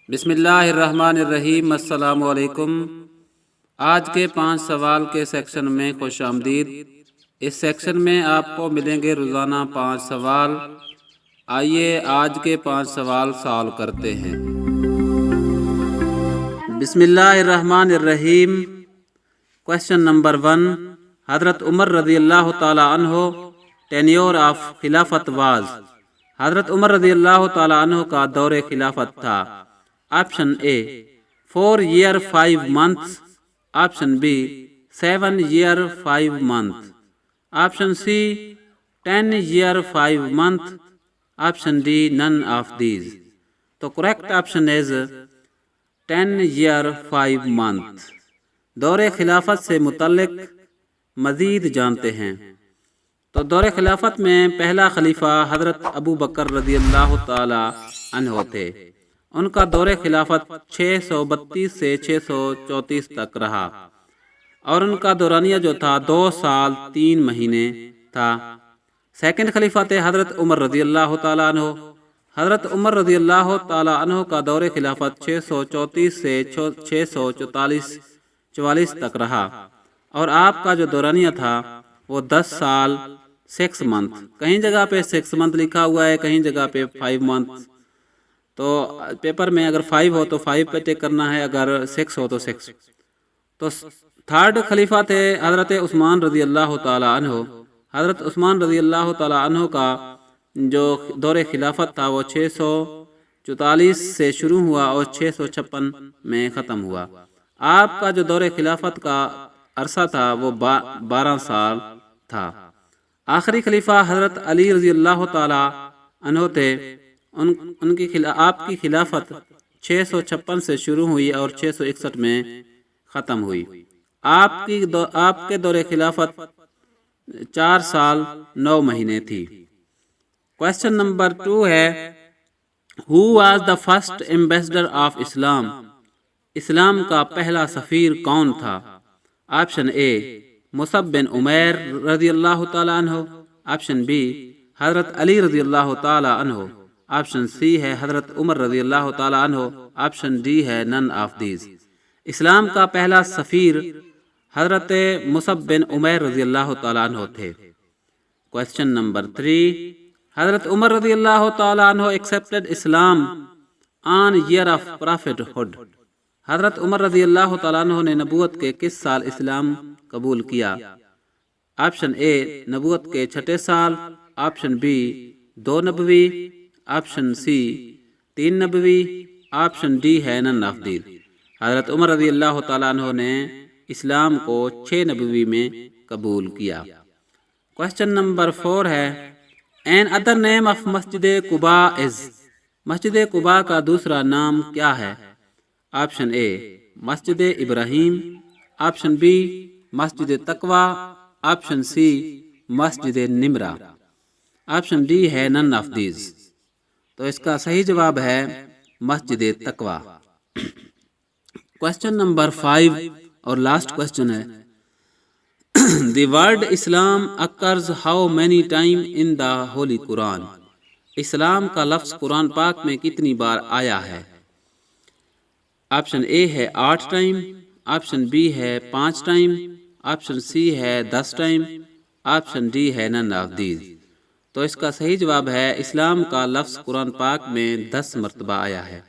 بسم اللہ الرحمن الرحیم۔ السلام علیکم۔ آج کے 5 سوال کے سیکشن میں خوش آمدید۔ اس سیکشن میں آپ کو ملیں گے روزانہ 5 سوال۔ آئیے آج کے 5 سوال سالو کرتے ہیں۔ بسم اللہ الرحمن الرحیم۔ کوشچن نمبر 1، حضرت عمر رضی اللہ تعالی عنہ ٹینیور آف خلافت واز۔ حضرت عمر رضی اللہ تعالی عنہ کا دور خلافت تھا۔ Option A 4 year 5 months، option B 7 year 5 months، option C 10 year 5 months، option D none of these۔ تو correct option is 10 year 5 months۔ دور خلافت سے متعلق مزید جانتے ہیں۔ تو دور خلافت میں پہلا خلیفہ حضرت ابو بکر رضی اللہ تعالی عنہ تھے۔ ان کا دور خلافت 632 سے 634 تک رہا، اور ان کا دورانیہ جو تھا 2 سال 3 مہینے تھا۔ سیکنڈ خلیفہ تھے حضرت عمر رضی اللہ تعالیٰ عنہ۔ حضرت عمر رضی اللہ تعالیٰ عنہ کا دور خلافت 634 سے 644 تک رہا، اور آپ کا جو دورانیہ تھا وہ 10 سال 6 منتھ۔ کہیں جگہ پہ 6 منتھ لکھا ہوا ہے، کہیں جگہ پہ 5 منتھ۔ تو پیپر میں اگر 5 ہو تو 5 پہ ٹک کرنا ہے، اگر 6 ہو تو 6۔ تو تھرڈ خلیفہ تھے حضرت عثمان رضی اللہ تعالی عنہ۔ حضرت عثمان رضی اللہ تعالی عنہ کا جو دور خلافت تھا وہ 644 سے شروع ہوا اور 656 میں ختم ہوا۔ آپ کا جو دور خلافت کا عرصہ تھا وہ 12 سال تھا۔ آخری خلیفہ حضرت علی رضی اللہ تعالی عنہ تھے۔ آپ کی خلافت 656 سے شروع ہوئی اور 661 میں ختم ہوئی۔ آپ کے دور خلافت 4 سال 9 مہینے تھی۔ کوشچن نمبر 2 ہے، Who was the first ambassador of Islam؟ اسلام کا پہلا سفیر کون تھا؟ آپشن اے مصعب بن عمیر رضی اللہ تعالی عنہ، آپشن بی حضرت علی رضی اللہ تعالی عنہ، آپشن سی ہے حضرت عمر رضی اللہ تعالی عنہ، آپشن ڈی ہے none of these۔ اسلام کا پہلا سفیر حضرت مصعب بن عمیر رضی اللہ تعالی عنہ تھے۔ کوشچن نمبر 3، حضرت عمر رضی اللہ تعالی عنہ accepted Islam on year of prophethood۔ حضرت عمر رضی اللہ تعالی عنہ نے نبوت کے کس سال اسلام قبول کیا؟ آپشن اے نبوت کے 6 سال، آپشن بی 2 نبوی، آپشن سی 3 نبوی، آپشن ڈی ہے none of these۔ حضرت عمر رضی اللہ تعالیٰ عنہ نے اسلام کو 6 نبوی میں قبول کیا۔ کوشچن نمبر 4 ہے، an other name of Masjid Quba is۔ مسجد قباء کا دوسرا نام کیا ہے؟ آپشن اے مسجد ابراہیم، آپشن بی مسجد تقوی، آپشن سی مسجد نمرہ، آپشن ڈی ہے none of these۔ تو اس کا صحیح جواب ہے مسجد تقوی۔ کوشچن نمبر 5 اور لاسٹ کوشچن ہے، دی word Islam occurs how many time in the holy قرآن؟ اسلام کا لفظ قرآن پاک میں کتنی بار آیا ہے؟ آپشن اے ہے 8 ٹائم، آپشن بی ہے 5 ٹائم، آپشن سی ہے 10 ٹائم، آپشن ڈی ہے none of these۔ تو اس کا صحیح جواب ہے اسلام کا لفظ قرآن پاک میں 10 مرتبہ آیا ہے۔